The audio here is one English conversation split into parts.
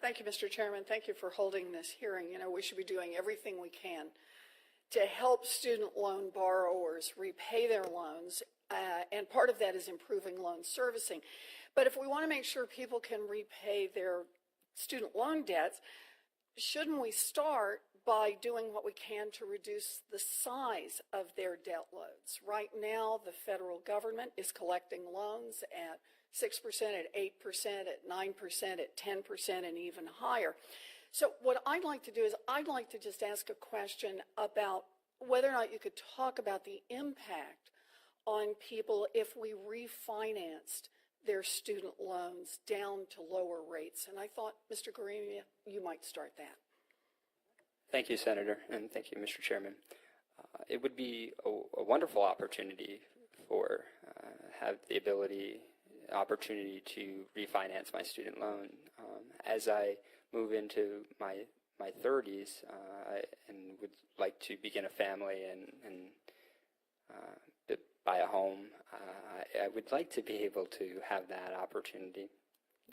Thank you, Mr. Chairman. Thank you for holding this hearing. You know, we should be doing everything we can to help student loan borrowers repay their loans, and part of that is improving loan servicing. But if we want to make sure people can repay their student loan debts, shouldn't we start by doing what we can to reduce the size of their debt loads? Right now, the federal government is collecting loans at 6%, at 8%, at 9%, at 10%, and even higher. So what I'd like to do is I'd like to just ask a question about whether or not you could talk about the impact on people if we refinanced their student loans down to lower rates. And I thought, Mr. Geremia, you might start that. Thank you, Senator, and thank you, Mr. Chairman. It would be a wonderful opportunity for have the opportunity to refinance my student loan. As I move into my 30s and would like to begin a family and buy a home, I would like to be able to have that opportunity.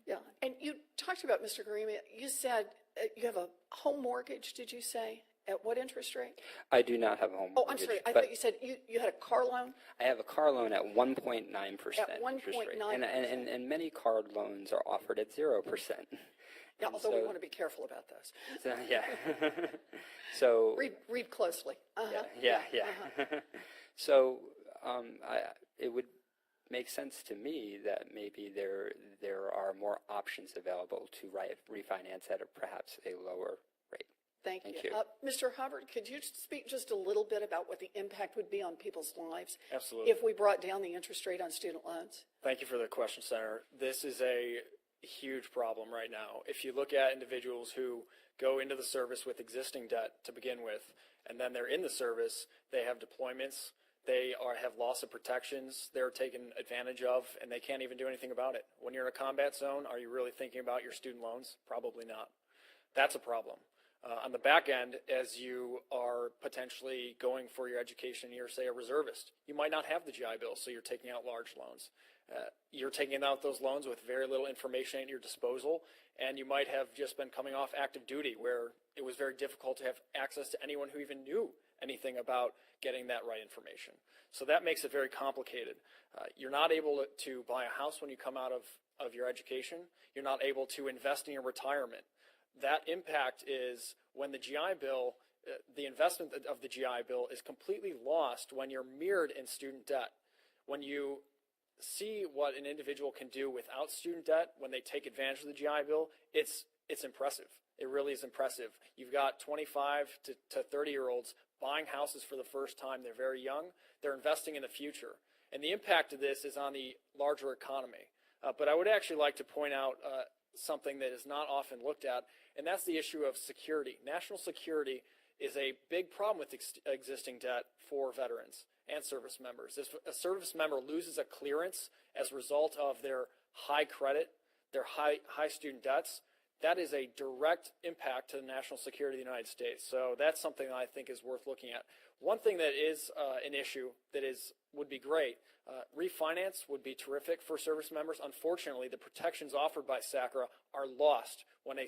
Yeah, and you talked about, Mr. Geremia, you said you have a home mortgage, did you say? At what interest rate? I do not have a home mortgage. Oh, I'm sorry. I thought you said you had a car loan? I have a car loan at 1.9% At 1.9%. And many car loans are offered at 0%. Yeah, although we want to be careful about those. So, yeah. So read closely. Uh-huh. Yeah. So it would make sense to me that maybe there are more options available to refinance at perhaps a lower rate. Thank you. Mr. Hubbard, could you speak just a little bit about what the impact would be on people's lives? Absolutely. If we brought down the interest rate on student loans? Thank you for the question, Senator. This is a huge problem right now. If you look at individuals who go into the service with existing debt to begin with, and then they're in the service, they have deployments, they have loss of protections, they're taken advantage of, and they can't even do anything about it. When you're in a combat zone, are you really thinking about your student loans? Probably not. That's a problem. On the back end, as you are potentially going for your education, you're, say, a reservist. You might not have the GI Bill, so you're taking out large loans. You're taking out those loans with very little information at your disposal, and you might have just been coming off active duty where it was very difficult to have access to anyone who even knew anything about getting that right information. So that makes it very complicated. You're not able to buy a house when you come out of your education. You're not able to invest in your retirement. That impact is when the GI Bill, the investment of the GI Bill is completely lost when you're mirrored in student debt. When you see what an individual can do without student debt, when they take advantage of the GI Bill, it's impressive. It really is impressive. You've got 25 to 30-year-olds buying houses for the first time. They're very young. They're investing in the future. And the impact of this is on the larger economy. But I would actually like to point out something that is not often looked at, and that's the issue of security. National security is a big problem with existing debt for veterans and service members. If a service member loses a clearance as a result of their high credit, their high student debts, that is a direct impact to the national security of the United States. So that's something that I think is worth looking at. One thing that is an issue that would be great, refinance would be terrific for service members. Unfortunately, the protections offered by SACRA are lost when a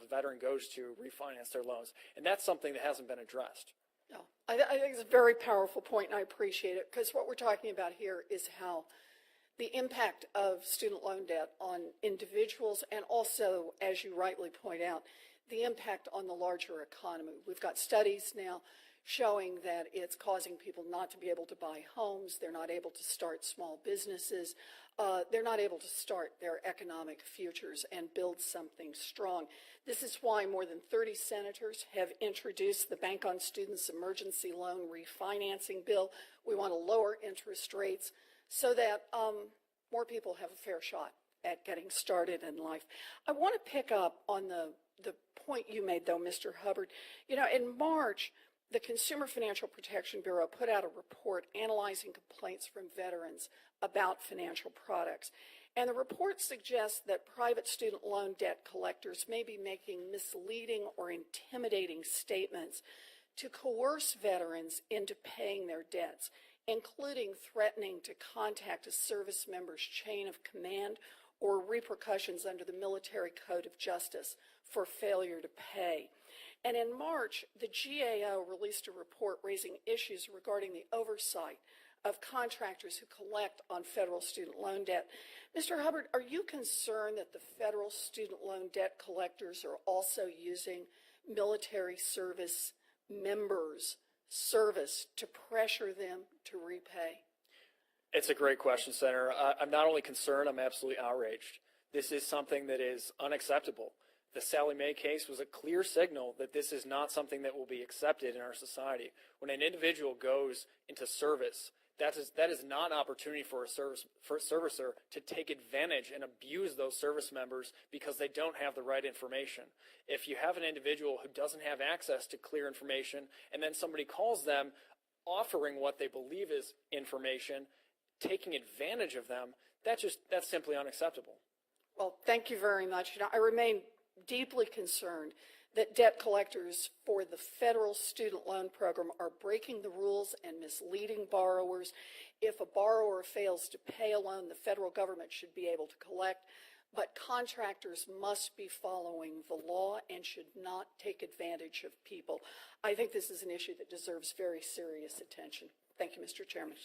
veteran goes to refinance their loans. And that's something that hasn't been addressed. No, I think it's a very powerful point, and I appreciate it, because what we're talking about here is how the impact of student loan debt on individuals, and also, as you rightly point out, the impact on the larger economy. We've got studies now showing that it's causing people not to be able to buy homes. They're not able to start small businesses. They're not able to start their economic futures and build something strong. This is why more than 30 senators have introduced the Bank on Students Emergency Loan Refinancing Bill. We want to lower interest rates so that more people have a fair shot at getting started in life. I want to pick up on the point you made, though, Mr. Hubbard. You know, in March, the Consumer Financial Protection Bureau put out a report analyzing complaints from veterans about financial products. And the report suggests that private student loan debt collectors may be making misleading or intimidating statements to coerce veterans into paying their debts, including threatening to contact a service member's chain of command or repercussions under the Military Code of Justice for failure to pay. And in March, the GAO released a report raising issues regarding the oversight of contractors who collect on federal student loan debt. Mr. Hubbard, are you concerned that the federal student loan debt collectors are also using military service members' service to pressure them to repay? It's a great question, Senator. I'm not only concerned, I'm absolutely outraged. This is something that is unacceptable. The Sallie Mae case was a clear signal that this is not something that will be accepted in our society. When an individual goes into service, that is not an opportunity for a servicer to take advantage and abuse those service members because they don't have the right information. If you have an individual who doesn't have access to clear information and then somebody calls them offering what they believe is information, taking advantage of them, that's simply unacceptable. Well, thank you very much. I remain deeply concerned that debt collectors for the federal student loan program are breaking the rules and misleading borrowers. If a borrower fails to pay a loan, the federal government should be able to collect, but contractors must be following the law and should not take advantage of people. I think this is an issue that deserves very serious attention. Thank you, Mr. Chairman.